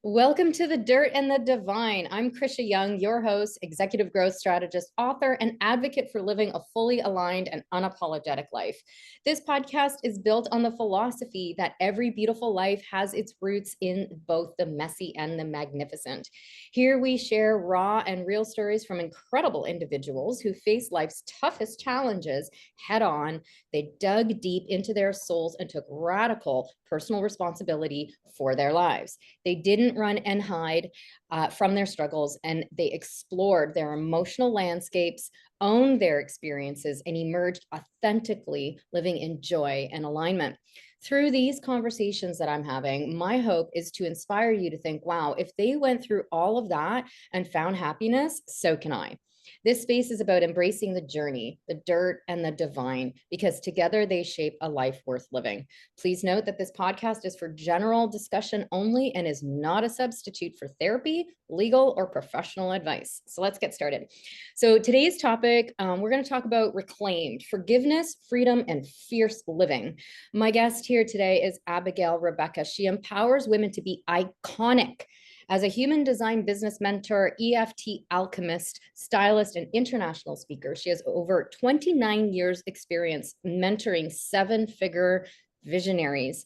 Welcome to The Dirt and the Divine. I'm Krisha Young, your host, executive growth strategist, author, and advocate for living a fully aligned and unapologetic life. This podcast is built on the philosophy that every beautiful life has its roots in both the messy and the magnificent. Here we share raw and real stories from incredible individuals who face life's toughest challenges head on. They dug deep into their souls and took radical personal responsibility for their lives. They didn't run and hide from their struggles, and they explored their emotional landscapes, owned their experiences, and emerged authentically living in joy and alignment. Through these conversations that I'm having, my hope is to inspire you to think, wow, if they went through all of that and found happiness, so can I. This space is about embracing the journey, the dirt, and the divine, because together they shape a life worth living. Please note that this podcast is for general discussion only and is not a substitute for therapy, legal, or professional advice. So let's get started. So today's topic, we're going to talk about reclaimed forgiveness, freedom, and fierce living. My guest here today is Abigail Rebecca. She empowers women to be iconic. As a human design business mentor, EFT alchemist, stylist, and international speaker, she has over 29 years experience mentoring seven-figure visionaries,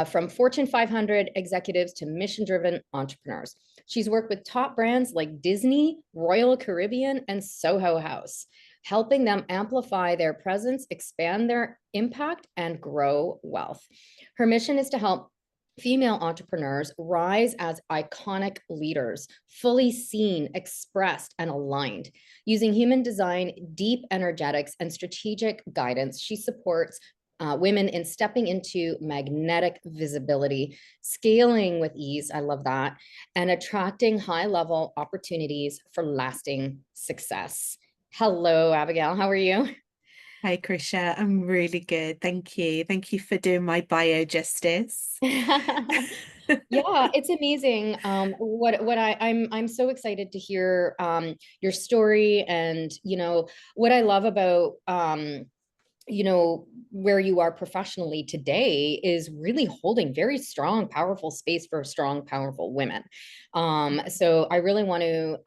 from Fortune 500 executives to mission-driven entrepreneurs. She's worked with top brands like Disney, Royal Caribbean, and Soho House, helping them amplify their presence, expand their impact, and grow wealth. Her mission is to help female entrepreneurs rise as iconic leaders, fully seen, expressed, and aligned. Using human design, deep energetics, and strategic guidance, she supports women in stepping into magnetic visibility, scaling with ease, I love that, and attracting high-level opportunities for lasting success. Hello, Abigail. How are you? Hi, Krisha. I'm really good. Thank you. Thank you for doing my bio justice. Yeah, it's amazing. I'm so excited to hear your story, and what I love about where you are professionally today is really holding very strong, powerful space for strong, powerful women. So I really want to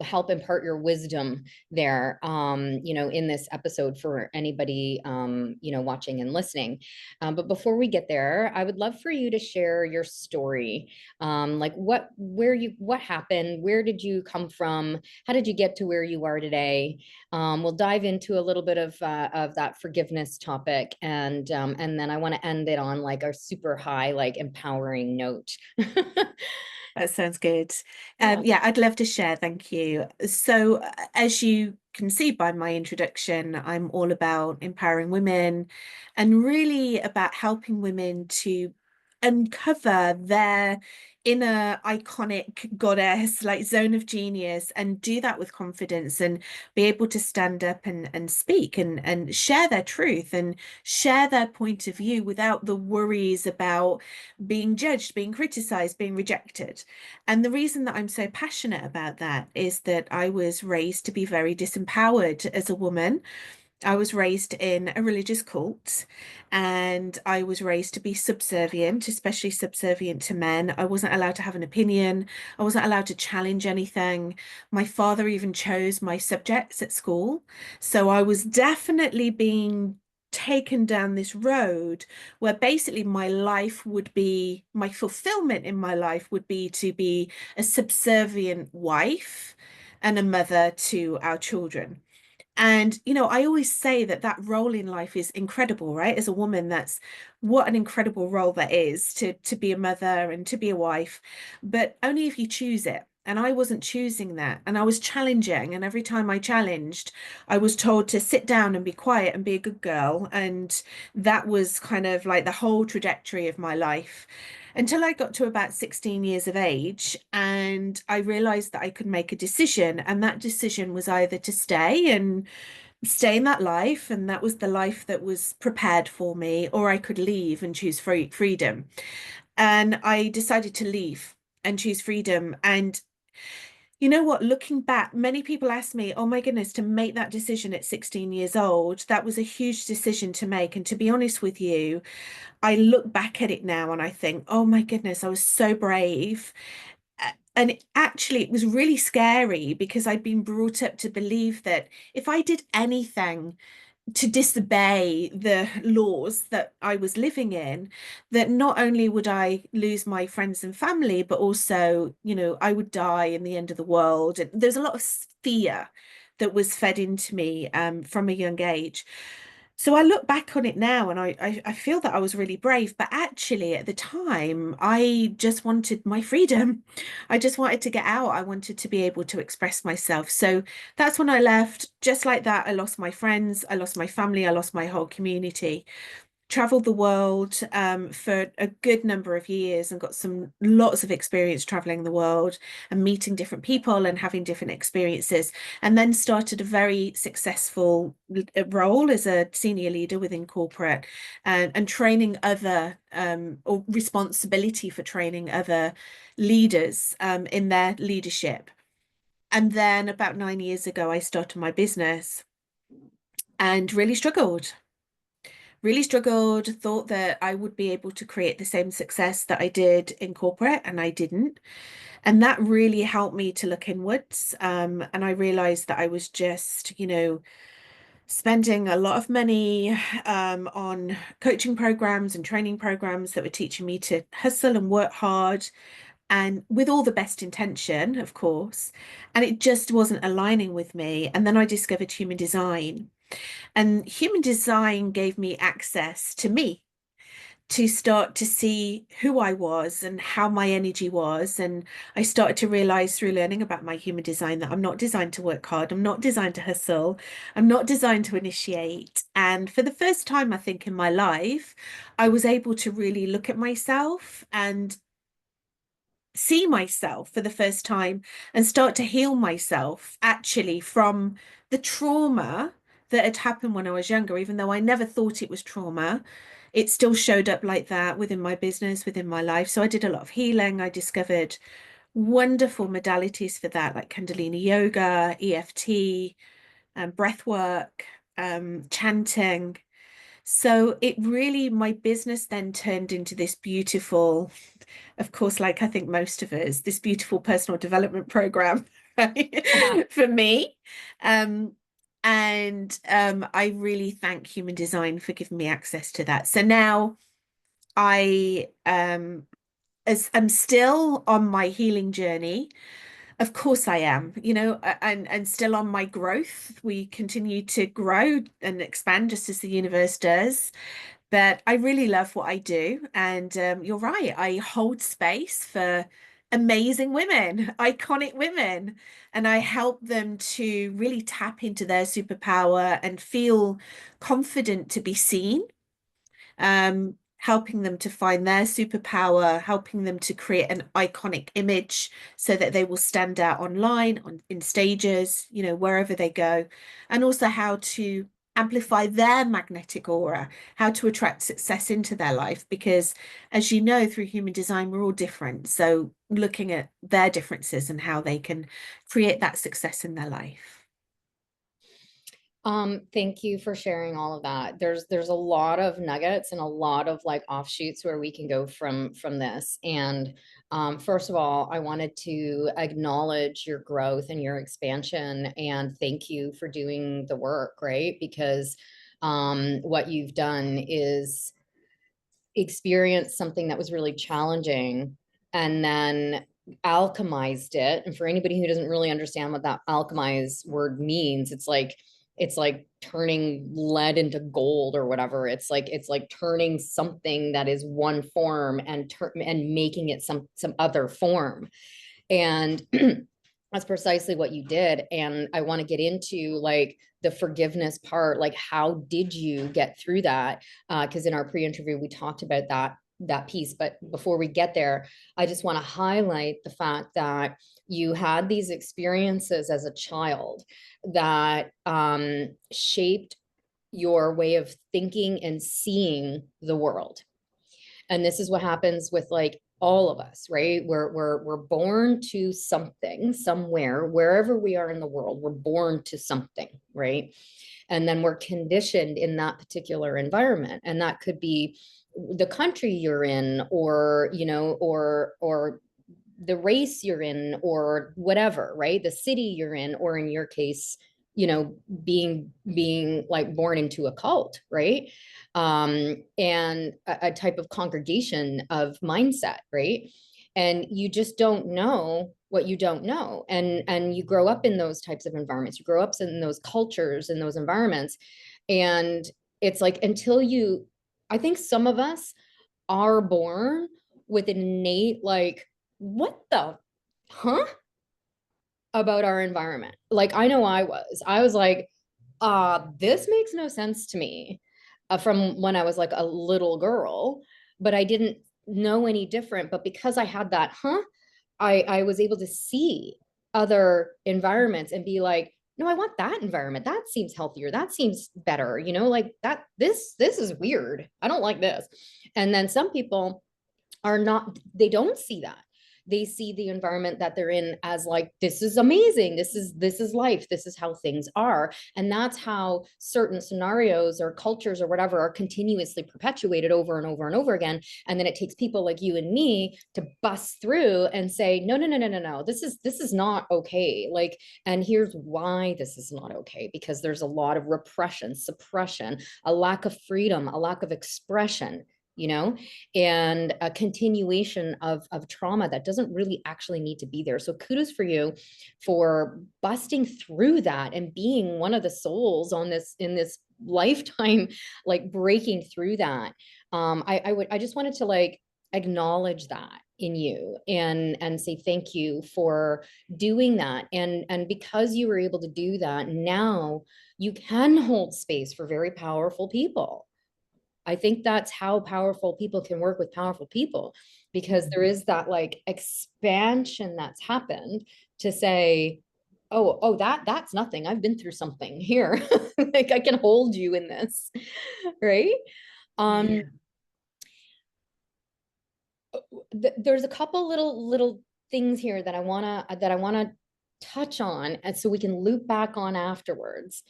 help impart your wisdom there, in this episode for anybody, watching and listening. But before we get there, I would love for you to share your story. Like what happened? Where did you come from? How did you get to where you are today? We'll dive into a little bit of that forgiveness topic, and then I want to end it on like our super high, like empowering note. That sounds good. Yeah. Yeah, I'd love to share. Thank you. So, as you can see by my introduction, I'm all about empowering women and really about helping women to uncover their inner iconic goddess, like zone of genius, and do that with confidence and be able to stand up and speak and share their truth and share their point of view without the worries about being judged, being criticized, being rejected. And the reason that I'm so passionate about that is that I was raised to be very disempowered as a woman. I was raised in a religious cult and I was raised to be subservient, especially subservient to men. I wasn't allowed to have an opinion. I wasn't allowed to challenge anything. My father even chose my subjects at school. So I was definitely being taken down this road where basically my life would be, my fulfillment in my life would be to be a subservient wife and a mother to our children. And, I always say that that role in life is incredible, right? As a woman, that's what an incredible role that is to be a mother and to be a wife, but only if you choose it. And I wasn't choosing that. And I was challenging. And every time I challenged, I was told to sit down and be quiet and be a good girl. And that was kind of like the whole trajectory of my life until I got to about 16 years of age and I realized that I could make a decision. And that decision was either to stay in that life, and that was the life that was prepared for me, or I could leave and choose freedom. And I decided to leave and choose freedom. And You know what, looking back, many people ask me, oh my goodness, to make that decision at 16 years old, that was a huge decision to make. And to be honest with you, I look back at it now and I think, oh my goodness, I was so brave. And actually, it was really scary because I'd been brought up to believe that if I did anything to disobey the laws that I was living in, that not only would I lose my friends and family, but also, I would die in the end of the world. And there's a lot of fear that was fed into me from a young age. So I look back on it now and I feel that I was really brave, but actually at the time, I just wanted my freedom. I just wanted to get out. I wanted to be able to express myself. So that's when I left. Just like that, I lost my friends, I lost my family, I lost my whole community. Traveled the world for a good number of years and got some lots of experience traveling the world and meeting different people and having different experiences, and then started a very successful role as a senior leader within corporate, and training other or responsibility for training other leaders in their leadership. And then about 9 years ago, I started my business and really struggled, thought that I would be able to create the same success that I did in corporate, and I didn't. And that really helped me to look inwards. And I realized that I was just, spending a lot of money on coaching programs and training programs that were teaching me to hustle and work hard, and with all the best intention, of course. And it just wasn't aligning with me. And then I discovered human design. And human design gave me access to me, to start to see who I was and how my energy was. And I started to realize through learning about my human design that I'm not designed to work hard. I'm not designed to hustle. I'm not designed to initiate. And for the first time, I think in my life, I was able to really look at myself and see myself for the first time and start to heal myself actually from the trauma that had happened when I was younger. Even though I never thought it was trauma, it still showed up like that within my business, within my life. So I did a lot of healing. I discovered wonderful modalities for that, like Kundalini yoga, EFT, breath work, chanting. So it really, my business then turned into this beautiful, of course, like I think most of us, this beautiful personal development program, right? Uh-huh. For me. Um, I really thank human design for giving me access to that. So now I as I'm still on my healing journey. Of course I am, and still on my growth. We continue to grow and expand just as the universe does. But I really love what I do. And you're right, I hold space for amazing women, iconic women, and I help them to really tap into their superpower and feel confident to be seen, helping them to find their superpower, helping them to create an iconic image so that they will stand out online, in stages, wherever they go, and also how to amplify their magnetic aura, how to attract success into their life. Because as you know, through human design, we're all different. So looking at their differences and how they can create that success in their life. Thank you for sharing all of that. There's a lot of nuggets and a lot of like offshoots where we can go from this. And first of all, I wanted to acknowledge your growth and your expansion and thank you for doing the work, right? Because what you've done is experienced something that was really challenging and then alchemized it. And for anybody who doesn't really understand what that alchemize word means, it's like turning lead into gold or whatever. It's like turning something that is one form and making it some other form. And that's precisely what you did. And I want to get into like the forgiveness part. Like, how did you get through that? Because in our pre-interview, we talked about that piece. But before we get there, I just want to highlight the fact that you had these experiences as a child that shaped your way of thinking and seeing the world. And this is what happens with like all of us, right? We're born to something somewhere, wherever we are in the world, we're born to something, right? And then we're conditioned in that particular environment. And that could be the country you're in, or, you know, or the race you're in, or whatever, right? The city you're in, or in your case, you know, being like born into a cult, right? And a type of congregation of mindset, right? And you just don't know what you don't know. And you grow up in those types of environments, you grow up in those cultures, in those environments. And it's like, until you, I think some of us are born with an innate, like, what the huh about our environment. Like, I know I was like, this makes no sense to me, from when I was like a little girl, but I didn't know any different. But because I had that, I was able to see other environments and be like, no, I want that environment. That seems healthier. That seems better. You know, like that, this is weird. I don't like this. And then some people are not, they don't see that. They see the environment that they're in as like, this is amazing, this is life, this is how things are. And that's how certain scenarios or cultures or whatever are continuously perpetuated over and over and over again. And then it takes people like you and me to bust through and say, no, no, no, no, no, no, this is not okay. Like, and here's why this is not okay: because there's a lot of repression, suppression, a lack of freedom, a lack of expression, you know, and a continuation of trauma that doesn't really actually need to be there. So kudos for you for busting through that and being one of the souls on this, in this lifetime, like breaking through that. I just wanted to like acknowledge that in you, and say thank you for doing that. And because you were able to do that, now you can hold space for very powerful people. I think that's how powerful people can work with powerful people, because there is that like expansion that's happened to say, oh, that's nothing. I've been through something here. Like, I can hold you in this, right? Yeah. There's a couple little things here that I wanna touch on, and so we can loop back on afterwards.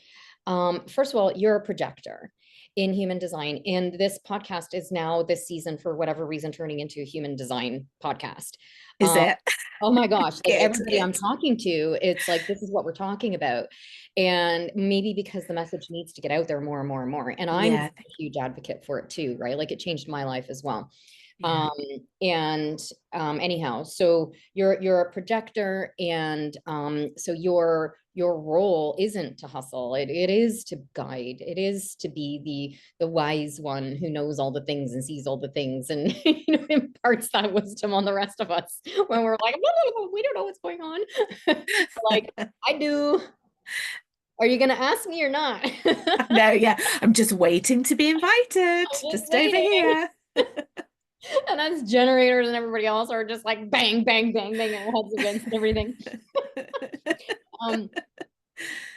First of all, you're a projector in human design, and this podcast is now this season, for whatever reason, turning into a human design podcast. Is Um, it? oh my gosh, like Good, everybody I'm good. talking to, it's like, this is what we're talking about. And maybe because the message needs to get out there more and more and more. And I'm a Yeah, huge advocate for it too, right? Like, it changed my life as well. yeah. Um, and anyhow, so you're a projector, and so your role isn't to hustle. It is to guide. It is to be the wise one who knows all the things and sees all the things, and you know, imparts that wisdom on the rest of us when we're like, we don't know what's going on. Like, I do. Are you gonna ask me or not? No, yeah. I'm just waiting to be invited. I'm just Just over waiting. here. And us generators and everybody else are just like bang, bang, bang, bang our heads against everything. Um,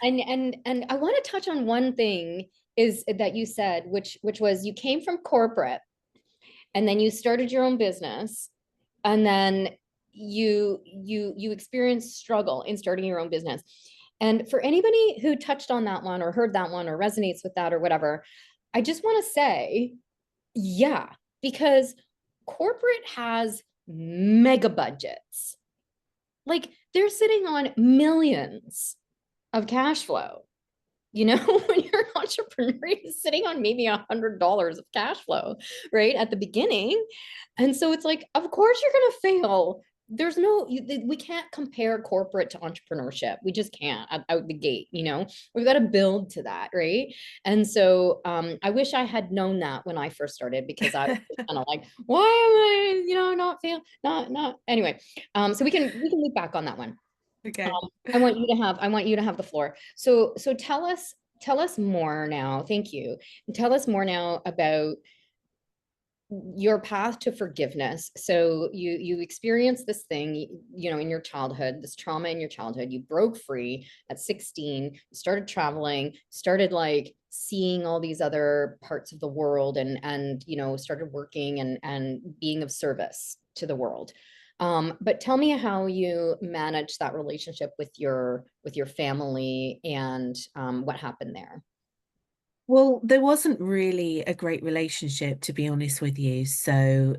and I want to touch on one thing is that you said, which was, you came from corporate, and then you started your own business, and then you experienced struggle in starting your own business. And for anybody who touched on that one or heard that one or resonates with that or whatever, I just want to say, yeah, because corporate has mega budgets. Like, they're sitting on millions of cash flow. You know, when you're an entrepreneur, you're sitting on maybe $100 of cash flow, right, at the beginning. And so it's like, of course you're going to fail. There's no, we can't compare corporate to entrepreneurship. We just can't out the gate, you know, we've got to build to that, right? And so I wish I had known that when I first started, because I was kind of like, why am I, you know, not fail, not anyway. So we can loop back on that one. Okay. I want you to have the floor. So tell us more now. Thank you. Tell us more now about your path to forgiveness. So you experienced this thing, you know, in your childhood, this trauma in your childhood. You broke free at 16, you started traveling, started like seeing all these other parts of the world, and you know, started working and being of service to the world. But tell me how you managed that relationship with your family, and what happened there. Well, there wasn't really a great relationship, to be honest with you. So,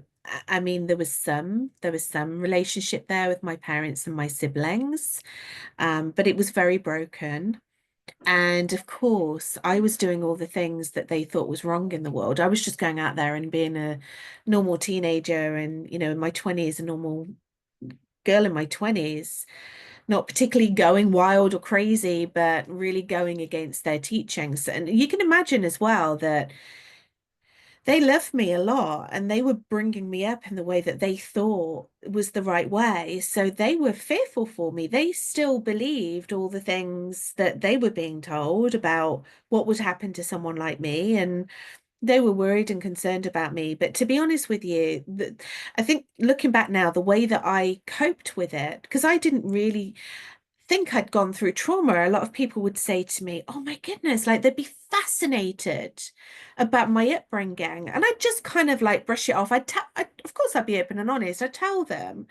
I mean, there was some relationship there with my parents and my siblings, but it was very broken. And of course, I was doing all the things that they thought was wrong in the world. I was just going out there and being a normal teenager and, in my 20s, a normal girl in my 20s, not particularly going wild or crazy, but really going against their teachings. And you can imagine as well that they loved me a lot and they were bringing me up in the way that they thought was the right way. So they were fearful for me. They still believed all the things that they were being told about what would happen to someone like me. And they were worried and concerned about me. But to be honest with you, I think looking back now, the way that I coped with it, because I didn't really think I'd gone through trauma, a lot of people would say to me, "Oh my goodness," like they'd be fascinated about my upbringing. And I'd just kind of like brush it off. Of course, I'd be open and honest. I'd tell them,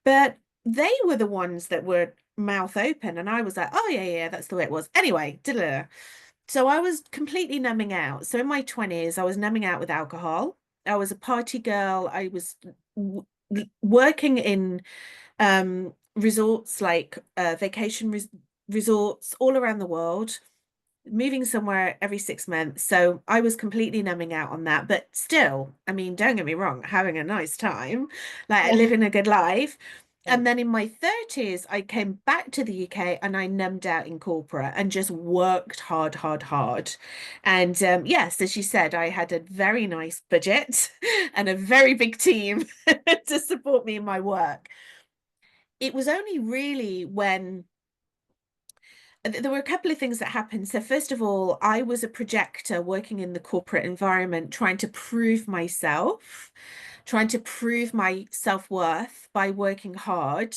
but they were the ones that were mouth open. And I was like, "Oh, yeah, yeah, that's the way it was." Anyway, so I was completely numbing out. So in my 20s, I was numbing out with alcohol. I was a party girl. I was working in resorts like vacation resorts all around the world, moving somewhere every 6 months. So I was completely numbing out on that. But still, I mean, don't get me wrong, having a nice time, like Yeah. living a good life. Right. And then in my 30s, I came back to the UK and I numbed out in corporate and just worked hard, hard, hard. And yes, as you said, I had a very nice budget and a very big team to support me in my work. It was only really when there were a couple of things that happened. So, first of all, I was a projector working in the corporate environment, trying to prove myself, trying to prove my self-worth by working hard,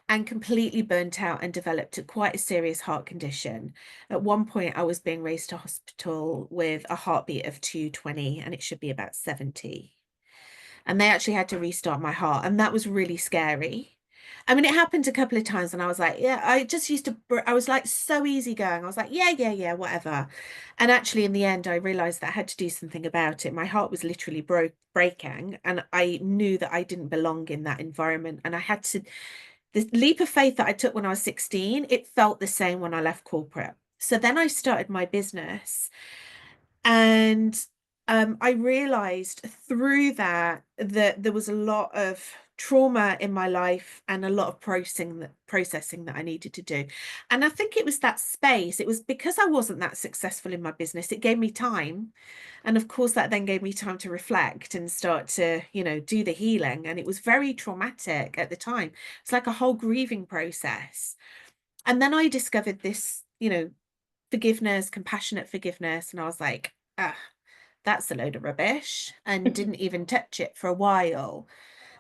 and completely burnt out and developed quite a serious heart condition. At one point, I was being raced to hospital with a heartbeat of 220, and it should be about 70. And they actually had to restart my heart, and that was really scary. I mean, it happened a couple of times, and I was like, yeah, I just used to, I was like so easygoing. I was like, yeah, yeah, yeah, whatever. And actually, in the end, I realized that I had to do something about it. My heart was literally breaking, and I knew that I didn't belong in that environment. And I had to, the leap of faith that I took when I was 16, it felt the same when I left corporate. So then I started my business. And I realized through that that there was a lot of trauma in my life and a lot of processing that I needed to do. And I think it was that space. It was because I wasn't that successful in my business. It gave me time. And of course, that then gave me time to reflect and start to, do the healing. And it was very traumatic at the time. It's like a whole grieving process. And then I discovered this, forgiveness, compassionate forgiveness. And I was like, ah, that's a load of rubbish, and didn't even touch it for a while.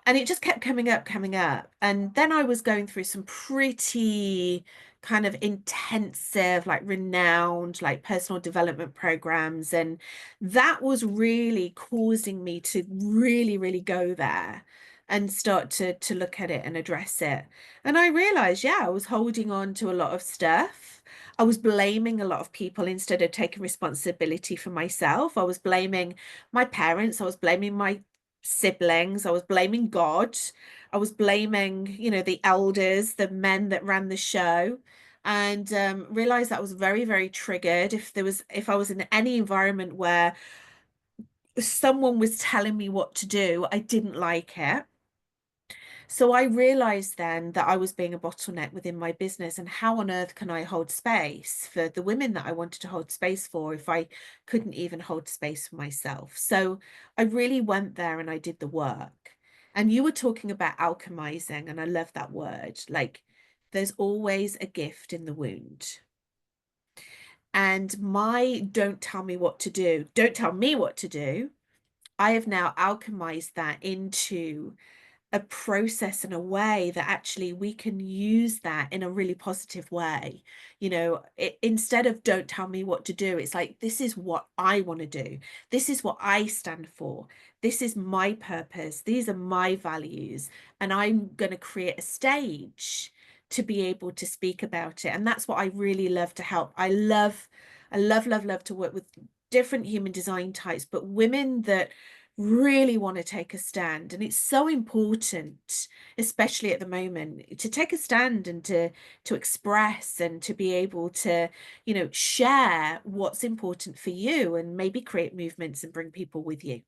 And it just kept coming up, coming up. And then I was going through some pretty kind of intensive, like renowned, like personal development programs. And that was really causing me to really, really go there and start to look at it and address it. And I realized, yeah, I was holding on to a lot of stuff. I was blaming a lot of people instead of taking responsibility for myself. I was blaming my parents. I was blaming my siblings. I was blaming God. I was blaming, the elders, the men that ran the show, and realized that I was very, very triggered. If I was in any environment where someone was telling me what to do, I didn't like it. So I realized then that I was being a bottleneck within my business, and how on earth can I hold space for the women that I wanted to hold space for if I couldn't even hold space for myself? So I really went there and I did the work. And you were talking about alchemizing, and I love that word. Like, there's always a gift in the wound. And my don't tell me what to do, don't tell me what to do. I have now alchemized that into a process and a way that actually we can use that in a really positive way. Instead of don't tell me what to do, it's like, this is what I want to do. This is what I stand for. This is my purpose. These are my values. And I'm going to create a stage to be able to speak about it. And that's what I really love to help. I love to work with different human design types, but women that really want to take a stand. And it's so important, especially at the moment, to take a stand and to express and to be able to, share what's important for you and maybe create movements and bring people with you.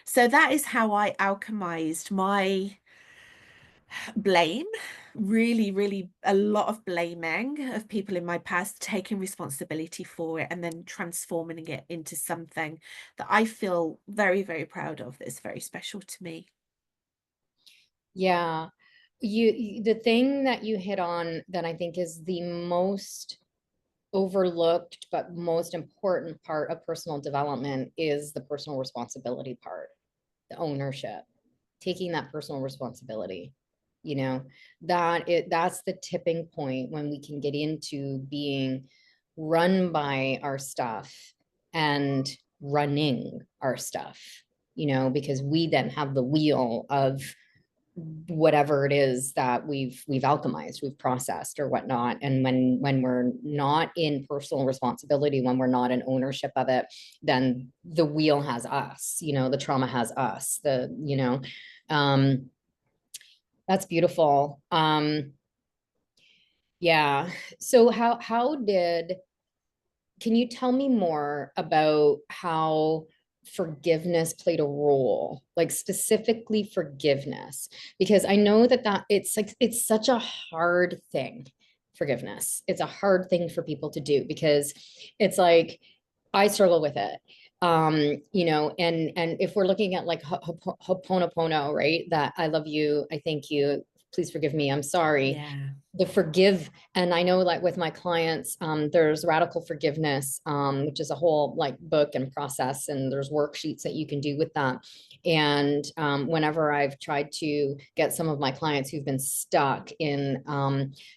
So that is how I alchemized my blame, really, really a lot of blaming of people in my past, taking responsibility for it and then transforming it into something that I feel very, very proud of, that's very special to me. Yeah. The thing that you hit on that I think is the most overlooked but most important part of personal development is the personal responsibility part, the ownership, taking that personal responsibility. You know, that's the tipping point when we can get into being run by our stuff and running our stuff, because we then have the wheel of whatever it is that we've alchemized, we've processed or whatnot. And when we're not in personal responsibility, when we're not in ownership of it, then the wheel has us, the trauma has us, um that's beautiful. Yeah. So can you tell me more about how forgiveness played a role, like specifically forgiveness? Because I know that it's like, it's such a hard thing, forgiveness. It's a hard thing for people to do because it's like, I struggle with it. And if we're looking at like Ho'oponopono, right? That I love you, I thank you, please forgive me, I'm sorry, Yeah. the forgive. And I know like with my clients, there's radical forgiveness, which is a whole like book and process, and there's worksheets that you can do with that. And whenever I've tried to get some of my clients who've been stuck in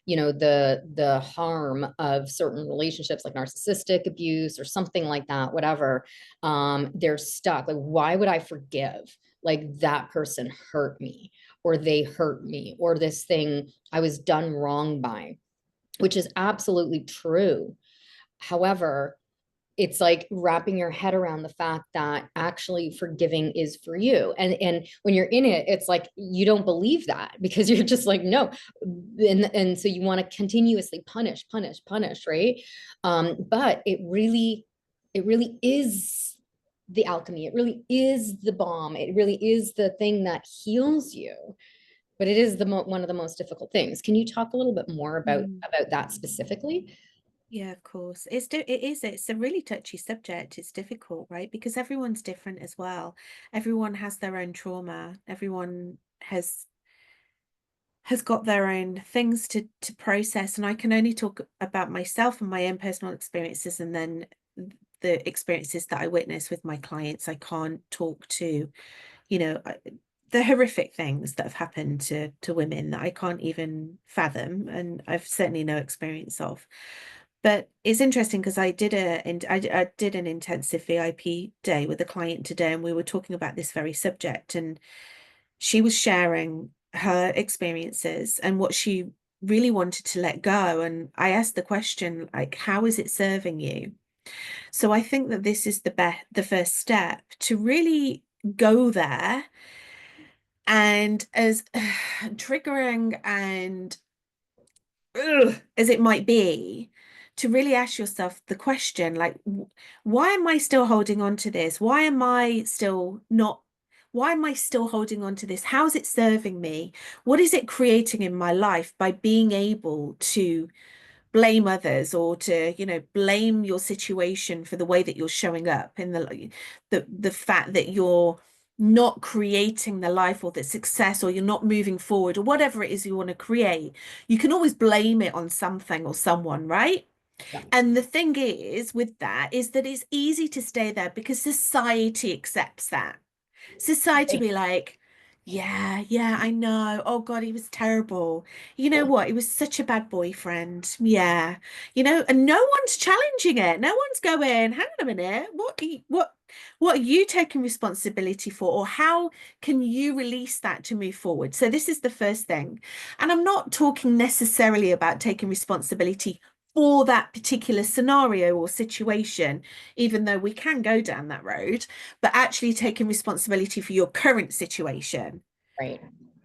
the harm of certain relationships, like narcissistic abuse or something like that, whatever, they're stuck, like, why would I forgive? Like, that person hurt me, or they hurt me, or this thing I was done wrong by, which is absolutely true. However, it's like wrapping your head around the fact that actually forgiving is for you. And when you're in it, it's like you don't believe that because you're just like, no. And so you want to continuously punish, right? But it really is the alchemy. It really is the balm. It really is the thing that heals you. But it is one of the most difficult things. Can you talk a little bit more about Mm. that specifically? Yeah, of course. It's a really touchy subject. It's difficult, right? Because everyone's different as well. Everyone has their own trauma. Everyone has got their own things to process. And I can only talk about myself and my own personal experiences, and then the experiences that I witness with my clients. I can't talk to, you know, the horrific things that have happened to women that I can't even fathom, and I've certainly no experience of. But it's interesting because I did an intensive VIP day with a client today, and we were talking about this very subject, and she was sharing her experiences and what she really wanted to let go. And I asked the question, like, how is it serving you? So I think that this is the first step to really go there. And as triggering and as it might be, to really ask yourself the question, like, why am I still holding on to this? Why am I still not? Why am I still holding on to this? How's it serving me? What is it creating in my life by being able to blame others, or to, blame your situation for the way that you're showing up in the fact that you're not creating the life or the success, or you're not moving forward, or whatever it is you want to create. You can always blame it on something or someone, right? Yeah. And the thing is with that is that it's easy to stay there because society accepts that. Society be like, yeah, I know. Oh God, he was terrible. You know what? He was such a bad boyfriend. Yeah. And no one's challenging it. No one's going, hang on a minute, what are you taking responsibility for? Or how can you release that to move forward? So this is the first thing. And I'm not talking necessarily about taking responsibility for that particular scenario or situation, even though we can go down that road, but actually taking responsibility for your current situation. Right.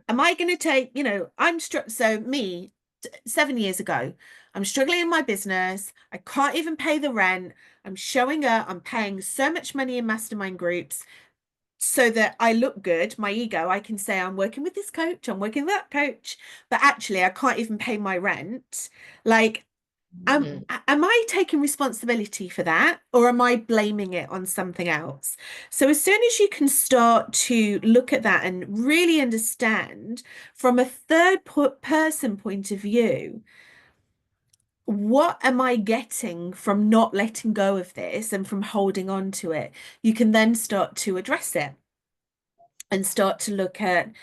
Am I going to take, so me, 7 years ago, I'm struggling in my business. I can't even pay the rent. I'm showing up. I'm paying so much money in mastermind groups so that I look good. My ego, I can say I'm working with this coach, I'm working with that coach, but actually I can't even pay my rent. Like, Mhm. am I taking responsibility for that, or am I blaming it on something else? So as soon as you can start to look at that and really understand from a third person point of view, what am I getting from not letting go of this and from holding on to it, you can then start to address it and start to look at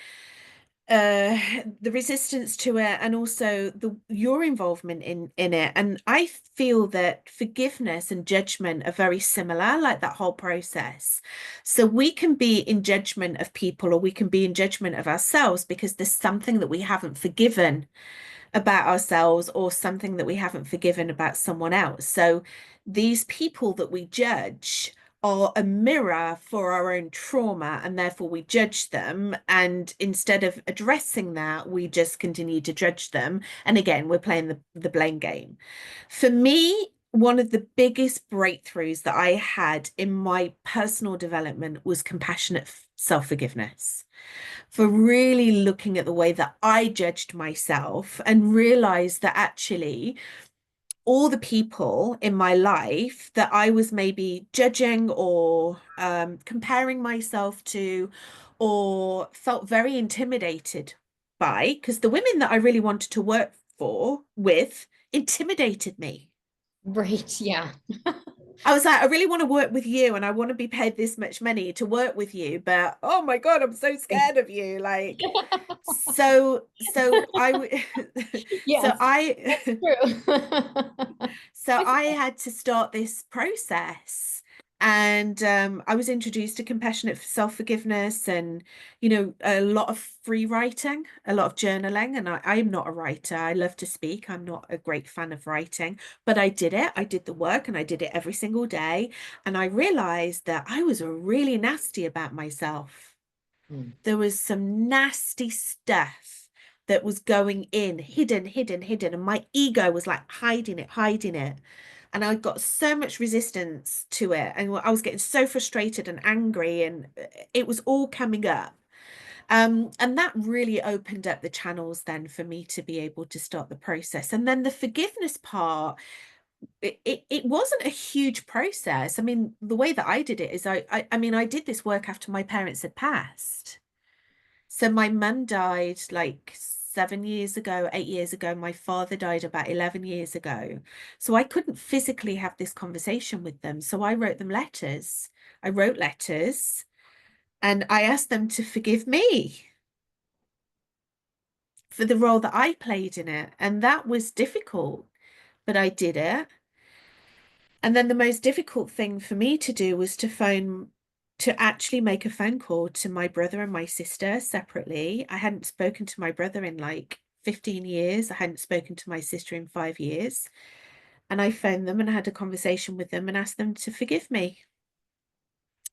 the resistance to it, and also your involvement in it. And I feel that forgiveness and judgment are very similar, like that whole process. So we can be in judgment of people, or we can be in judgment of ourselves because there's something that we haven't forgiven about ourselves, or something that we haven't forgiven about someone else. So these people that we judge are a mirror for our own trauma, and therefore we judge them. And instead of addressing that, we just continue to judge them. And again, we're playing the blame game. For me, one of the biggest breakthroughs that I had in my personal development was compassionate self-forgiveness, for really looking at the way that I judged myself and realized that actually all the people in my life that I was maybe judging or comparing myself to, or felt very intimidated by, because the women that I really wanted to work with intimidated me. Right. Yeah. I was like, I really want to work with you and I want to be paid this much money to work with you, but oh my God, I'm so scared of you. Like, so I would, so Yes, I, that's true. so I had to start this process. And I was introduced to compassionate self-forgiveness, and a lot of free writing, a lot of journaling. And I'm not a writer. I love to speak. I'm not a great fan of writing, but I did it. I did the work, and I did it every single day. And I realized that I was really nasty about myself. Mm. There was some nasty stuff that was going in, hidden, hidden, hidden. And my ego was like hiding it, hiding it. And I got so much resistance to it. And I was getting so frustrated and angry, and it was all coming up. And that really opened up the channels then for me to be able to start the process. And then the forgiveness part, it wasn't a huge process. I mean, the way that I did it is I did this work after my parents had passed. So my mum died like 7 years ago, 8 years ago. My father died about 11 years ago. So I couldn't physically have this conversation with them. So I wrote them letters. I wrote letters and I asked them to forgive me for the role that I played in it. And that was difficult, but I did it. And then the most difficult thing for me to do was to actually make a phone call to my brother and my sister separately. I hadn't spoken to my brother in like 15 years. I hadn't spoken to my sister in 5 years. And I phoned them and had a conversation with them and asked them to forgive me.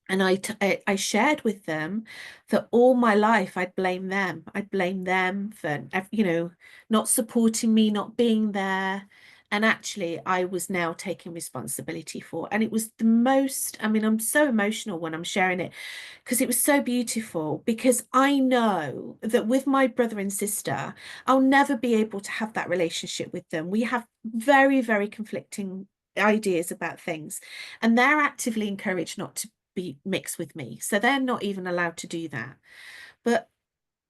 And I shared with them that all my life I'd blame them. I'd blame them for, not supporting me, not being there. And actually, I was now taking responsibility for. And it was the most, I mean, I'm so emotional when I'm sharing it because it was so beautiful. Because I know that with my brother and sister, I'll never be able to have that relationship with them. We have very, very conflicting ideas about things, and they're actively encouraged not to be mixed with me. So they're not even allowed to do that. But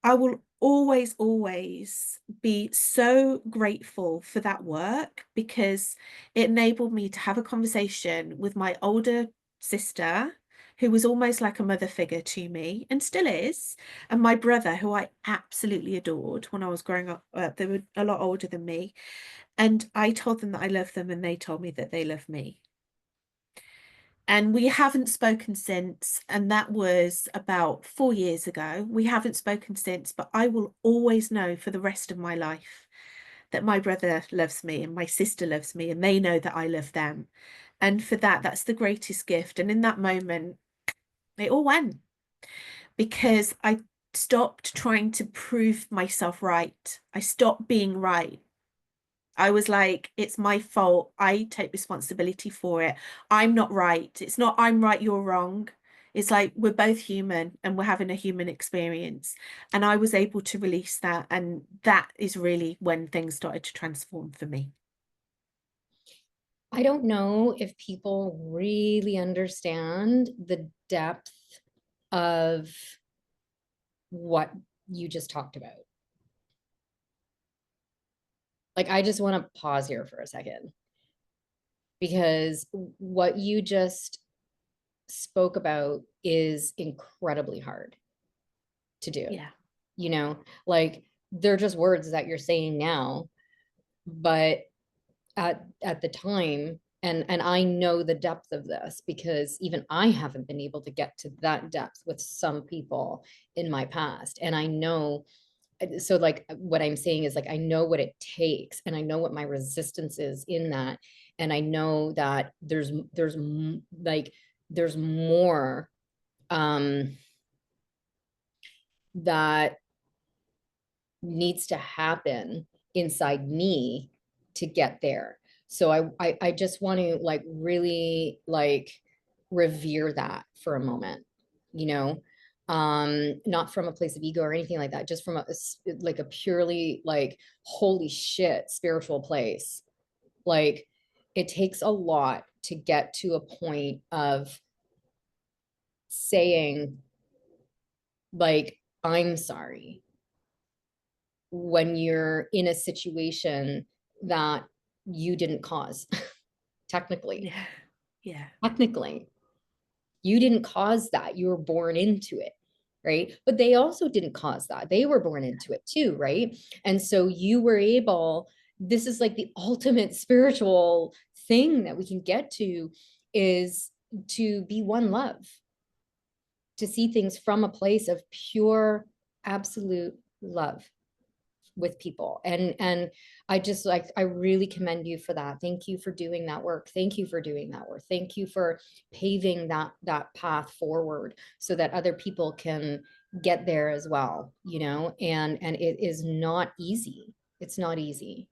I will always, always be so grateful for that work because it enabled me to have a conversation with my older sister who was almost like a mother figure to me and still is, and my brother, who I absolutely adored when I was growing up. They were a lot older than me, and I told them that I loved them, and they told me that they loved me. And we haven't spoken since, and that was about 4 years ago. We haven't spoken since, but I will always know for the rest of my life that my brother loves me and my sister loves me, and they know that I love them. And for that, that's the greatest gift. And in that moment, it all went because I stopped trying to prove myself right. I stopped being right. I was like, it's my fault. I take responsibility for it. I'm not right. It's not I'm right, you're wrong. It's like we're both human and we're having a human experience. And I was able to release that. And that is really when things started to transform for me. I don't know if people really understand the depth of what you just talked about. Like, I just want to pause here for a second because what you just spoke about is incredibly hard to do. Yeah. You know, like they're just words that you're saying now, but at the time, and I know the depth of this because even I haven't been able to get to that depth with some people in my past. And I know, so like what I'm saying is like I know what it takes and I know what my resistance is in that. And I know that like there's more um that needs to happen inside me to get there. So I just want to like really like revere that for a moment, you know, not from a place of ego or anything like that, just from like a purely like holy shit spiritual place. Like it takes a lot to get to a point of saying like I'm sorry when you're in a situation that you didn't cause. technically Yeah. Yeah. technically you didn't cause that, you were born into it, right? But they also didn't cause that, they were born into it too, right? And so you were able, this is like the ultimate spiritual thing that we can get to, is to be one love, to see things from a place of pure absolute love with people. And I just like, I really commend you for that. Thank you for doing that work. Thank you for doing that work. Thank you for paving that path forward so that other people can get there as well, you know. And it is not easy. It's not easy,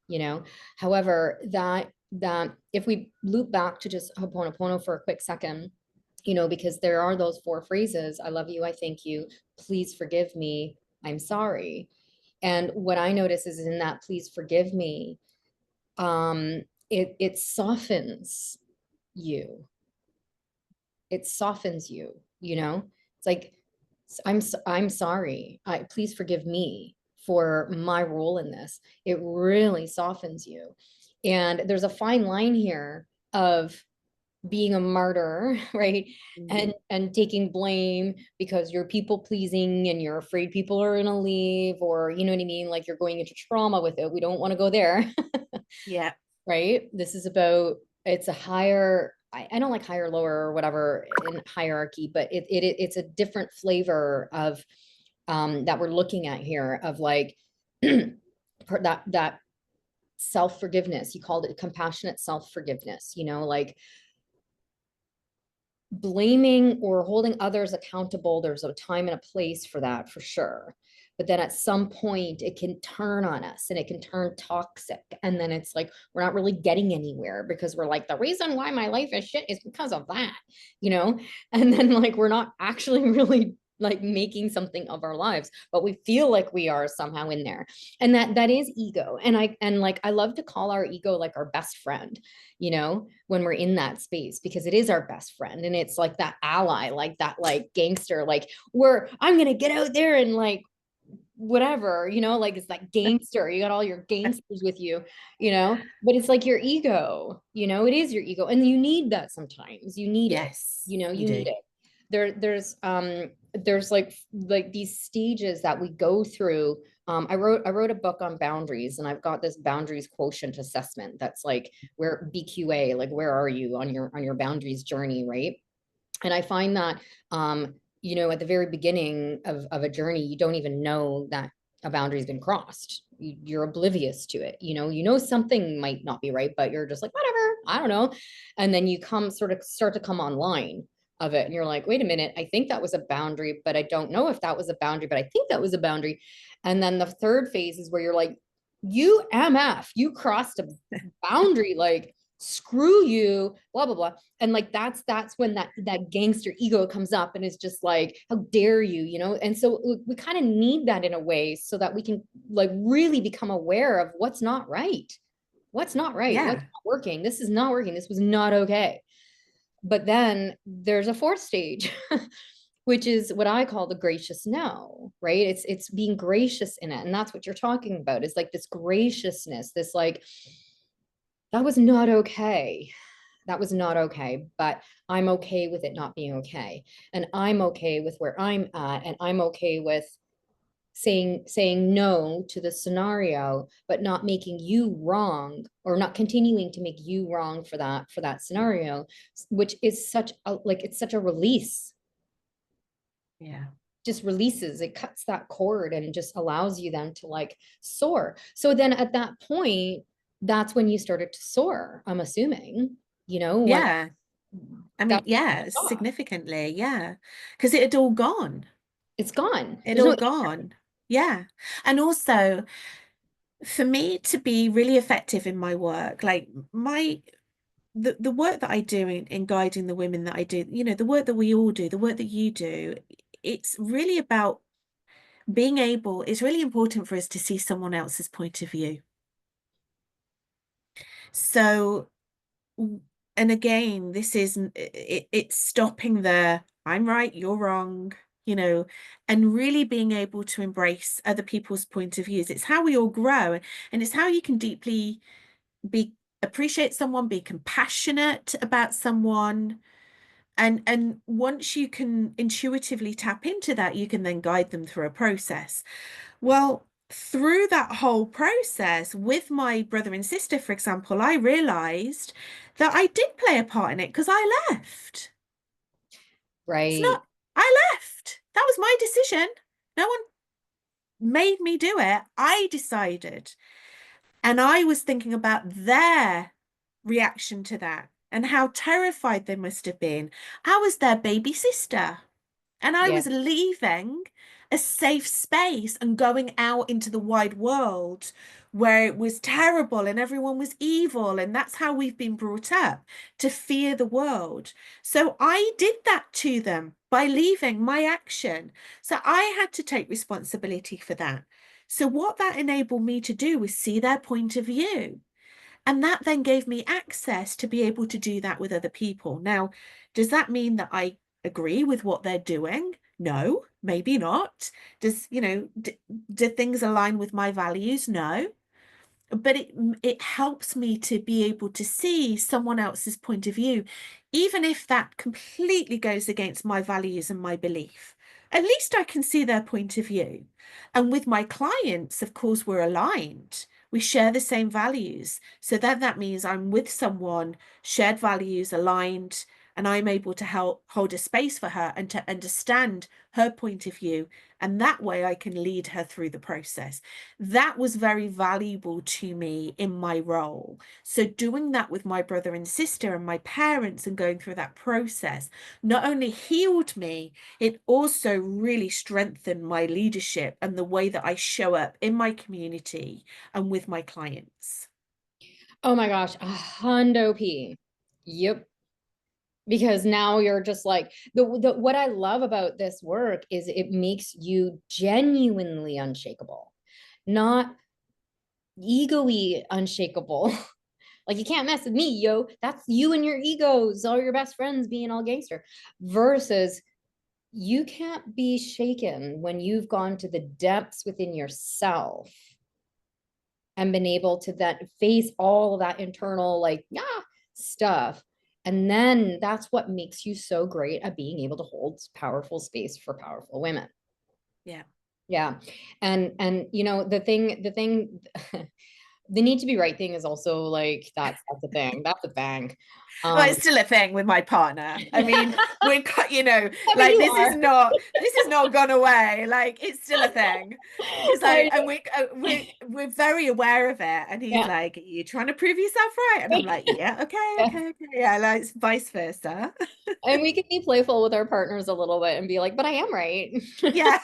you know. However, that if we loop back to just Ho'oponopono for a quick second, you know, because there are those four phrases: I love you, I thank you, please forgive me, I'm sorry. And what I notice is in that please forgive me, it softens you. It softens you, you know? It's like I'm sorry. Please forgive me for my role in this. It really softens you. And there's a fine line here of being a martyr, right? Mm. And taking blame because you're people pleasing and you're afraid people are gonna leave, or you know what I mean, like you're going into trauma with it. We don't want to go there. Yeah. Right? This is about, it's a higher, I don't like higher lower or whatever in hierarchy, but it's a different flavor of that we're looking at here, of like that self-forgiveness. You called it compassionate self-forgiveness, you know, like blaming or holding others accountable, there's a time and a place for that, for sure. But then at some point it can turn on us and it can turn toxic. And then it's like we're not really getting anywhere because we're like, the reason why my life is shit is because of that, you know? And then like we're not actually really like making something of our lives, but we feel like we are somehow in there. And that is ego. And like I love to call our ego like our best friend, you know, when we're in that space, because it is our best friend and it's like that ally, like that like gangster, like where I'm gonna get out there and like whatever, you know, like it's that gangster, you got all your gangsters with you, you know, but it's like your ego, you know, it is your ego, and you need that sometimes, you need it, Yes, you know, you you need do. it. there's like these stages that we go through. I wrote a book on boundaries, and I've got this boundaries quotient assessment that's like where BQA, like where are you on your boundaries journey, right? And I find that at the very beginning of a journey, you don't even know that a boundary's been crossed. You're oblivious to it. Something might not be right, but you're just like, whatever, I don't know. And then you start to come online of it. And you're like, wait a minute, I think that was a boundary, but I don't know if that was a boundary, but I think that was a boundary. And then the third phase is where you're like, you MF, you crossed a boundary, like screw you, blah, blah, blah. And like, that's when that gangster ego comes up and is just like, how dare you. And so we kind of need that in a way so that we can like really become aware of what's not right, what's not Yeah. working. This is not working. This was not okay. But then there's a fourth stage, which is what I call the gracious no, right? It's being gracious in it. And that's what you're talking about, is like this graciousness, this like, that was not okay. That was not okay, but I'm okay with it not being okay. And I'm okay with where I'm at. And I'm okay with saying no to the scenario, but not making you wrong, or not continuing to make you wrong for that scenario, which is it's such a release. Yeah. Just releases, it cuts that cord and just allows you then to like soar. So then at that point, that's when you started to soar, I'm assuming, when Yeah. I that mean, yeah, off, significantly. Yeah. Because it had all gone. it's gone. It There's all no, gone. Yeah. And also for me to be really effective in my work, like the work that I do in guiding the women that I do, the work that we all do, the work that you do, it's really about it's really important for us to see someone else's point of view. So, and again, this isn't, it's stopping the I'm right, you're wrong, and really being able to embrace other people's point of views. It's how we all grow, and it's how you can deeply appreciate someone, be compassionate about someone. And once you can intuitively tap into that, you can then guide them through a process. Well, through that whole process with my brother and sister, for example, I realized that I did play a part in it because I left. It's right. not, I left. That was my decision. No one made me do it. I decided. And I was thinking about their reaction to that and how terrified they must have been. I was their baby sister. And I Yeah. was leaving a safe space and going out into the wide world where it was terrible and everyone was evil. And that's how we've been brought up, to fear the world. So I did that to them by leaving my action. So I had to take responsibility for that. So what that enabled me to do was see their point of view. And that then gave me access to be able to do that with other people. Now, does that mean that I agree with what they're doing? No, maybe not. Do things align with my values? No. But it helps me to be able to see someone else's point of view, even if that completely goes against my values and my belief. At least I can see their point of view. And with my clients, of course, we're aligned. We share the same values. So that means I'm with someone, shared values, aligned, and I'm able to help hold a space for her and to understand her point of view. And that way I can lead her through the process. That was very valuable to me in my role. So doing that with my brother and sister and my parents and going through that process not only healed me, it also really strengthened my leadership and the way that I show up in my community and with my clients. Oh my gosh, a hundo P. Yep. Because now you're just like what I love about this work is it makes you genuinely unshakable, not egoy unshakable. Like, you can't mess with me, yo. That's you and your egos, all your best friends being all gangster. Versus, you can't be shaken when you've gone to the depths within yourself and been able to then face all of that internal, like, stuff And then that's what makes you so great at being able to hold powerful space for powerful women. Yeah. Yeah. And you know, the thing the need to be right thing is also like that's a thing. That's a thing. Well, Um it's still a thing with my partner. I mean, we're you know, I mean like you are. this is not gone away. Like it's still a thing. He's like, I, and we're very aware of it. And he's yeah. like, "Are you trying to prove yourself right?" And I'm like, "Yeah, okay, Yeah. okay, okay, yeah." Like it's vice versa. And we can be playful with our partners a little bit and be like, but I am right. Yeah,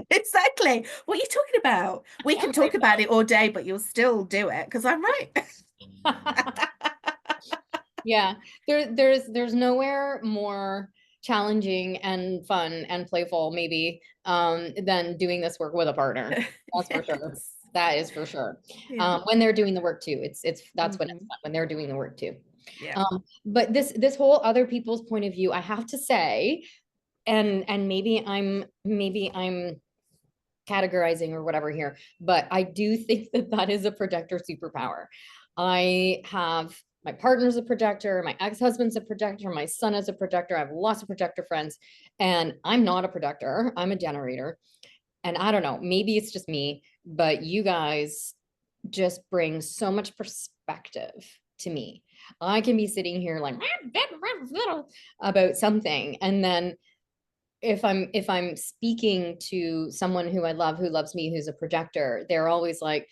exactly. What are you talking about? We I am can talk right about it all day, but you'll still do it because I'm right. though. Yeah, there's nowhere more challenging and fun and playful maybe than doing this work with a partner. That's for sure. Yes. That is for sure. Yeah. When they're doing the work too. It's that's when it's Hmm. fun, when they're doing the work too. Yeah. But this whole other people's point of view, I have to say, and maybe I'm categorizing or whatever here, but I do think that that is a projector superpower. I have my partner's a projector, my ex-husband's a projector, my son is a projector. I have lots of projector friends, and I'm not a projector. I'm a generator. And I don't know, maybe it's just me, but you guys just bring so much perspective to me. I can be sitting here like about something, and then if I'm speaking to someone who I love, who loves me, who's a projector, they're always like,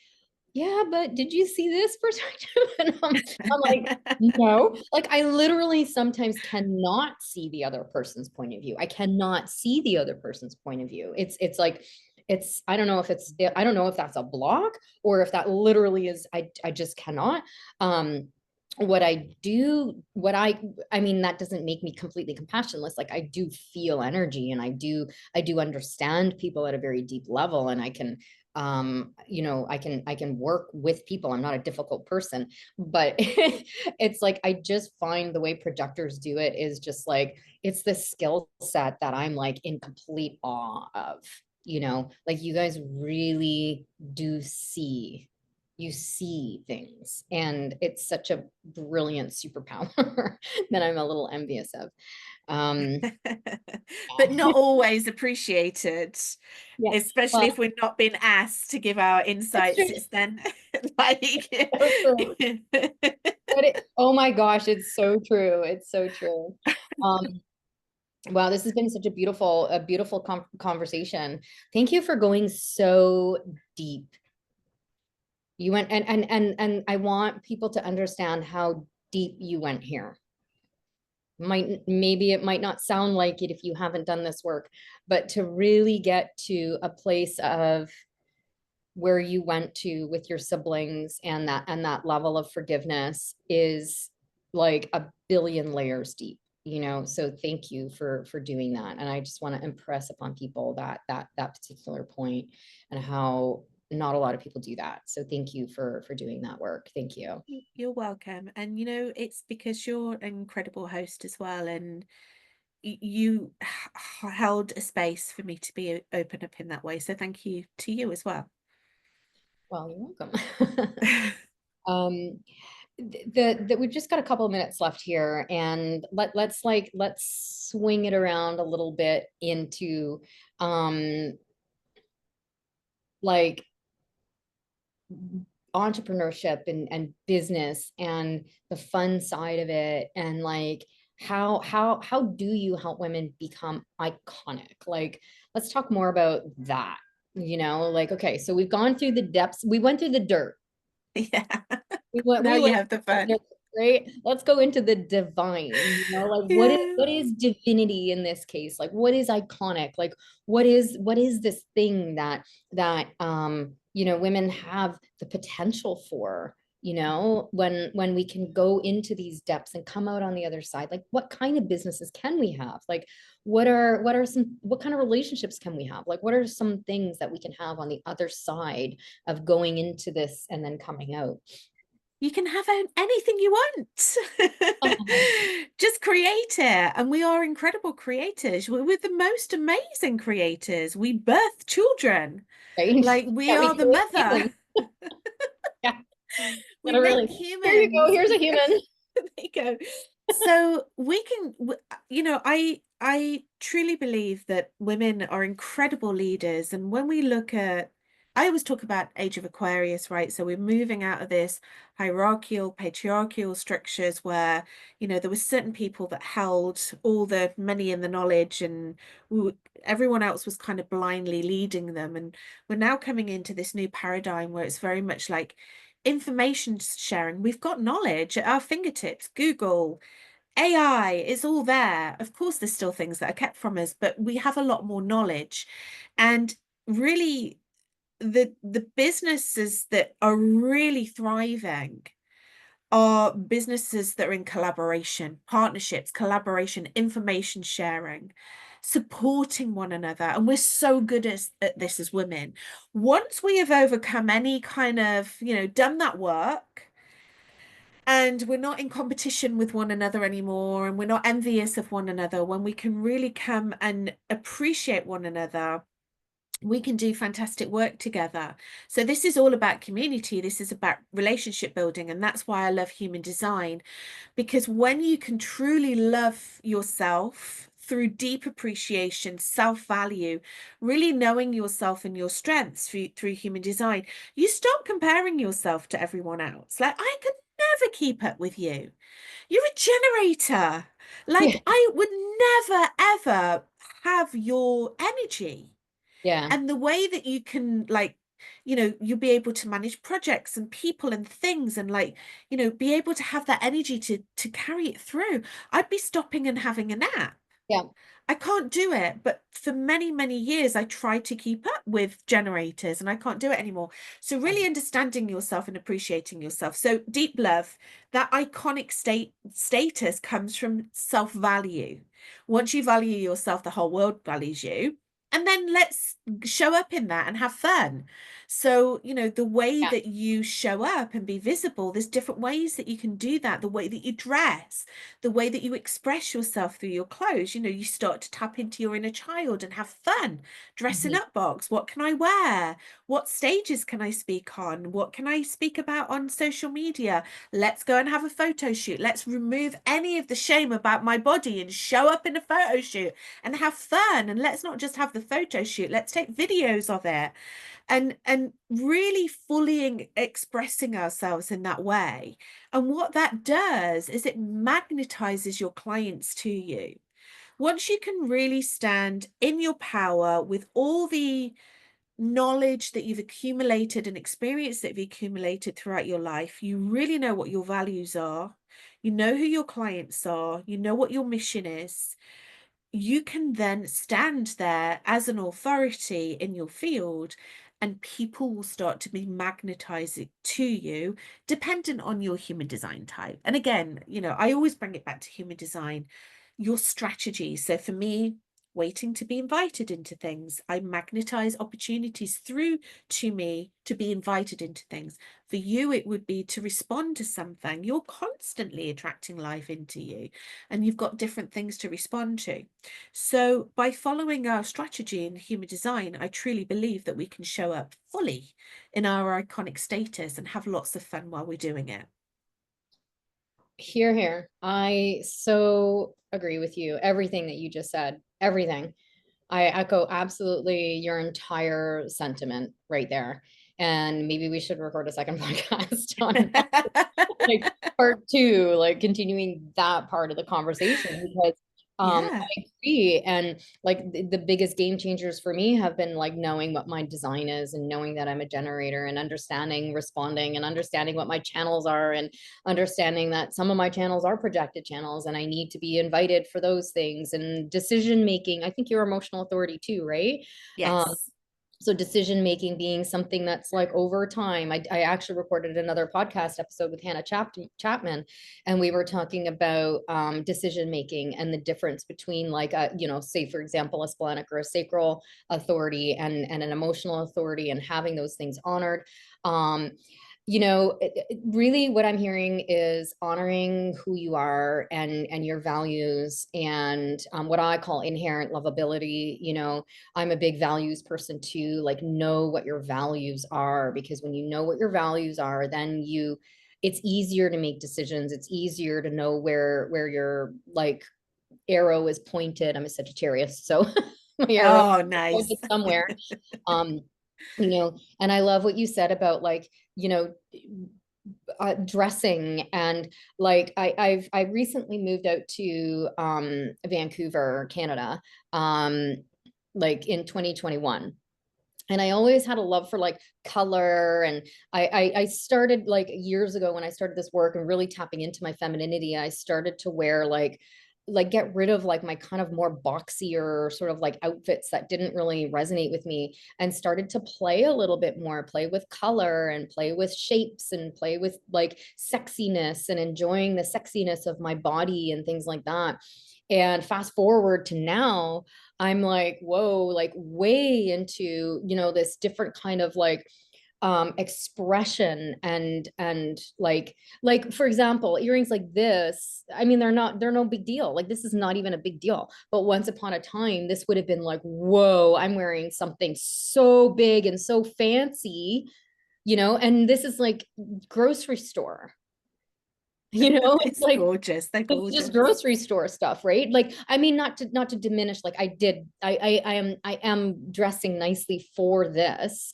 yeah, but did you see this perspective? And I'm like, no. Like I literally sometimes cannot see the other person's point of view. I cannot see the other person's point of view. It's like I don't know if I don't know if that's a block or if that literally is I just cannot. What I do, I mean, that doesn't make me completely compassionless. Like I do feel energy, and I do understand people at a very deep level, and I can you know, I can work with people. I'm not a difficult person, but it's like I just find the way projectors do it is just like it's the skill set that I'm like in complete awe of, you know, like you guys really do see, you see things, and it's such a brilliant superpower that I'm a little envious of. um But not always appreciated, yeah, especially well, if we're not being asked to give our it's true. insights. It's then like, So true. Oh my gosh, it's so true. It's so true. Um, wow, this has been such a beautiful conversation. Thank you for going so deep. You went and I want people to understand how deep you went here. Maybe it might not sound like it if you haven't done this work, but to really get to a place of where you went to with your siblings and that level of forgiveness is like a billion layers deep, you know. So thank you for doing that, and I just want to impress upon people that particular point and how not a lot of people do that. So thank you for doing that work. Thank you. you're welcome. And you know, it's because you're an incredible host as well, and you held a space for me to be open up in that way. So thank you to you as well. Well, you're welcome. um the we've just got a couple of minutes left here, and let's swing it around a little bit into um like entrepreneurship and business and the fun side of it, and like how do you help women become iconic? Like let's talk more about that, you know, like okay, so we've gone through the depths, we went through the dirt. Yeah. Now We you went have the fun. right. Let's go into the divine. You know, like Yeah. what is divinity in this case? Like what is iconic? Like what is this thing that you know, women have the potential for, you know, when we can go into these depths and come out on the other side. Like what kind of businesses can we have? Like what kind of relationships can we have? Like what are some things that we can have on the other side of going into this and then coming out? You can have anything you want. Oh, Just create it. And we are incredible creators. We're the most amazing creators. We birth children. right? Like we Yeah, we are the create mother. humans. Yeah, We gotta make really. Here you go. humans. Here's a human. There you go. So we can, I truly believe that women are incredible leaders. And when we look at, I always talk about Age of Aquarius, right? So we're moving out of this hierarchical, patriarchal structures where, there were certain people that held all the money and the knowledge, and everyone else was kind of blindly leading them. And we're now coming into this new paradigm where it's very much like information sharing. We've got knowledge at our fingertips. Google, AI is all there. Of course, there's still things that are kept from us, but we have a lot more knowledge. And really, the businesses that are really thriving are businesses that are in collaboration, partnerships, collaboration, information sharing, supporting one another. And we're so good at this as women. Once we have overcome any kind of, done that work, and we're not in competition with one another anymore, and we're not envious of one another, when we can really come and appreciate one another, we can do fantastic work together. So this is all about community. This is about relationship building. And that's why I love human design, because when you can truly love yourself through deep appreciation, self-value, really knowing yourself and your strengths through human design, you stop comparing yourself to everyone else. Like, I could never keep up with you. You're a generator. Yeah. Like, I would never, ever have your energy. Yeah. And the way that you can, like, you'll be able to manage projects and people and things, and, like, be able to have that energy to carry it through. I'd be stopping and having a nap. Yeah. I can't do it, but for many, many years, I tried to keep up with generators, and I can't do it anymore. So really understanding yourself and appreciating yourself. So deep love, that iconic status comes from self-value. Once you value yourself, the whole world values you. And then let's show up in that and have fun. So, the way Yeah. that you show up and be visible, there's different ways that you can do that. The way that you dress, the way that you express yourself through your clothes. You start to tap into your inner child and have fun. Dressing Mhm. up box. What can I wear? What stages can I speak on? What can I speak about on social media? Let's go and have a photo shoot. Let's remove any of the shame about my body and show up in a photo shoot and have fun. And let's not just have the photo shoot. Let's take videos of it, and really fully expressing ourselves in that way. And what that does is it magnetizes your clients to you. Once you can really stand in your power with all the knowledge that you've accumulated and experience that you've accumulated throughout your life, you really know what your values are, you know who your clients are, you know what your mission is. You can then stand there as an authority in your field, and people will start to be magnetized to you, dependent on your human design type. And again, I always bring it back to human design, your strategy. So for me, waiting to be invited into things, I magnetize opportunities through to me to be invited into things. For you, it would be to respond to something. You're constantly attracting life into you, and you've got different things to respond to. So by following our strategy in human design, I truly believe that we can show up fully in our iconic status and have lots of fun while we're doing it. Here, here. I so agree with you. Everything that you just said, everything. I echo absolutely your entire sentiment right there. And maybe we should record a second podcast on that, like part two, like continuing that part of the conversation, because Yeah. I agree. And like the biggest game changers for me have been like knowing what my design is, and knowing that I'm a generator, and understanding, responding, and understanding what my channels are, and understanding that some of my channels are projected channels and I need to be invited for those things. And decision making, I think you're emotional authority too, right? Um, Yes. so decision making being something that's like over time. I actually recorded another podcast episode with Hannah Chapman, and we were talking about decision making and the difference between like a, say for example, a splenic or a sacral authority and an emotional authority, and having those things honored. Um, really what I'm hearing is honoring who you are and your values, and what I call inherent lovability. I'm a big values person too. Like, know what your values are, because when you know what your values are, then it's easier to make decisions. It's easier to know where your like arrow is pointed. I'm a Sagittarius, so my arrow Oh, is nice. pointed somewhere. Um, and I love what you said about like, dressing, and like I recently moved out to Vancouver, Canada, um, like in 2021. And I always had a love for like color. And I started like years ago when I started this work and really tapping into my femininity. I started to wear like get rid of like my kind of more boxier sort of like outfits that didn't really resonate with me, and started to play a little bit more, play with color and play with shapes and play with like sexiness and enjoying the sexiness of my body and things like that. And fast forward to now, I'm like, whoa, like way into, this different kind of like expression, and like for example, earrings like this, I mean, they're no big deal. Like this is not even a big deal. But once upon a time, this would have been like, whoa, I'm wearing something so big and so fancy, and this is like grocery store. It's It's like gorgeous. They're it's just gorgeous. grocery store stuff, right? Like, I mean, not to diminish, like I am dressing nicely for this.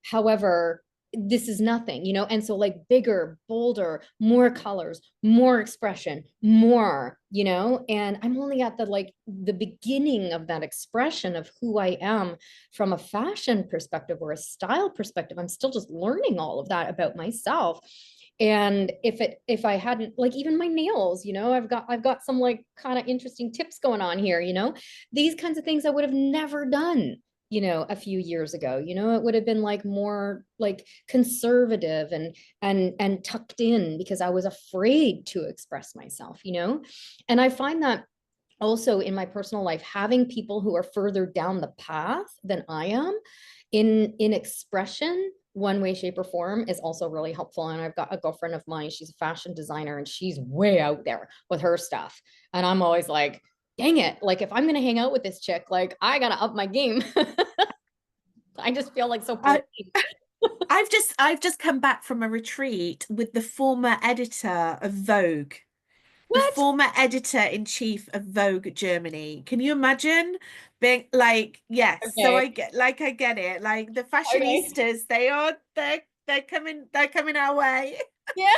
However, this is nothing, and so like bigger, bolder, more colors, more expression, more, and I'm only at the beginning of that expression of who I am from a fashion perspective or a style perspective. I'm still just learning all of that about myself. And if I hadn't, like, even my nails, I've got some like kind of interesting tips going on here, these kinds of things I would have never done, a few years ago. It would have been like more like conservative and tucked in because I was afraid to express myself. And I find that also in my personal life, having people who are further down the path than I am in expression, one way, shape, or form, is also really helpful. And I've got a girlfriend of mine, she's a fashion designer, and she's way out there with her stuff. And I'm always like, dang it, like if I'm going to hang out with this chick, like I got to up my game. I just feel like so I, plain. I've just come back from a retreat with the former editor of Vogue, the What? former editor-in-chief of Vogue Germany. Can you imagine being like, yes, so Okay. I get it. Like the Okay. fashionistas, they're coming our way. Yeah.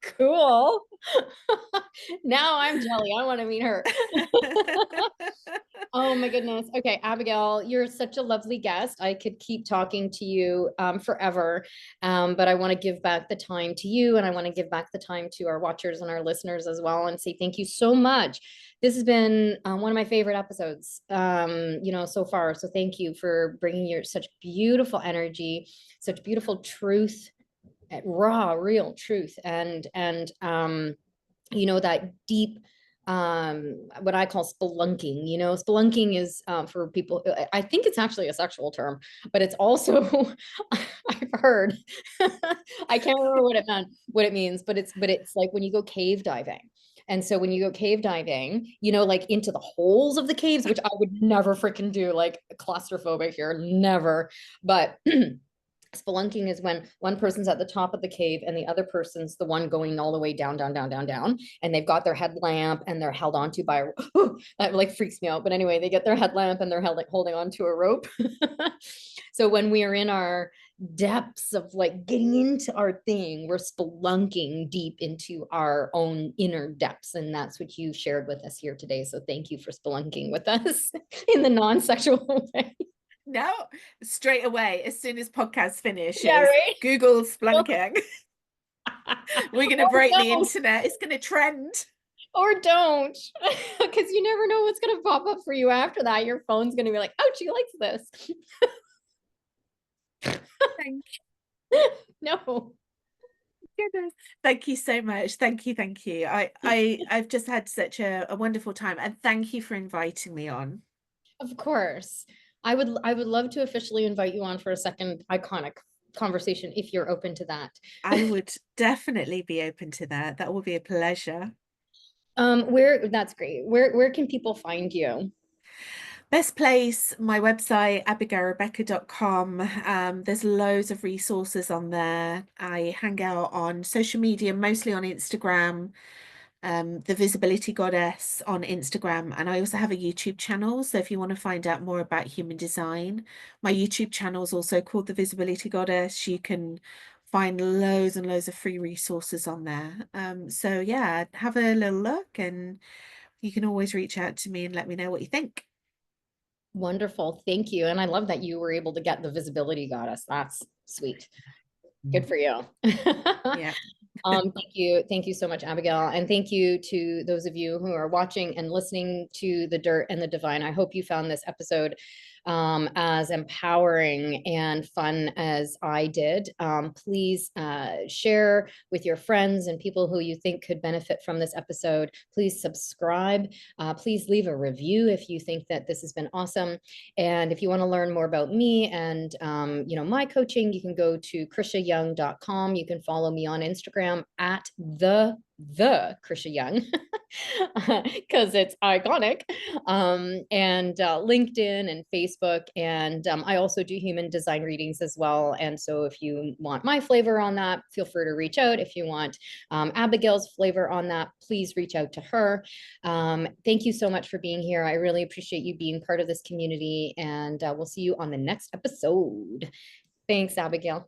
Cool. Now I'm jelly. I want to meet her. Oh my goodness. Okay, Abigail, you're such a lovely guest. I could keep talking to you forever, but I want to give back the time to you, and I want to give back the time to our watchers and our listeners as well, and say thank you so much. This has been one of my favorite episodes, so far. So thank you for bringing your such beautiful energy, such beautiful truth, raw, real truth, and that deep, what I call spelunking. Spelunking is, for people, I think it's actually a sexual term, but it's also I've heard I can't remember what it means, but it's like when you go cave diving. And so when you go cave diving, like into the holes of the caves, which I would never freaking do, like claustrophobic here, never. But spelunking is when one person's at the top of the cave and the other person's the one going all the way down, down, down, down, down. And they've got their headlamp and they're held onto by, that like freaks me out. But anyway, they get their headlamp and they're holding onto a rope. So when we are in our depths of like getting into our thing, we're spelunking deep into our own inner depths. And that's what you shared with us here today. So thank you for spelunking with us in the non-sexual way. No, straight away, as soon as podcast Yeah, finishes, right. Google Splunking. We're going to Or break the don't, internet. It's going to trend. or don't, because you never know what's going to pop up for you after that. Your phone's going to be like, oh, she likes this. Thank No. goodness. Thank you so much. Thank you. Thank you. I've just had such a wonderful time, and thank you for inviting me on. Of course. I would love to officially invite you on for a second iconic conversation if you're open to that. I would definitely be open to that. That will be a pleasure. Where That's great. Where can people find you? Best place, my website, abigailrebecca.com. There's loads of resources on there. I hang out on social media, mostly on Instagram, the Visibility Goddess on Instagram, and I also have a YouTube channel. So if you want to find out more about human design, my YouTube channel is also called the Visibility Goddess. You can find loads and loads of free resources on there. So yeah, have a little look, and you can always reach out to me and let me know what you think. Wonderful. Thank you. And I love that you were able to get the visibility goddess. That's sweet. Good for you. Yeah. Thank you. Thank you so much, Abigail. And thank you to those of you who are watching and listening to The Dirt and the Divine. I hope you found this episode as empowering and fun as I did. Please share with your friends and people who you think could benefit from this episode. Please subscribe. Please leave a review if you think that this has been awesome. And if you want to learn more about me and my coaching, you can go to krishayoung.com. You can follow me on Instagram at the Krisha Young because it's iconic, and LinkedIn and Facebook. And I also do human design readings as well. And so if you want my flavor on that, feel free to reach out. If you want Abigail's flavor on that, please reach out to her. Thank you so much for being here. I really appreciate you being part of this community, and we'll see you on the next episode. Thanks, Abigail.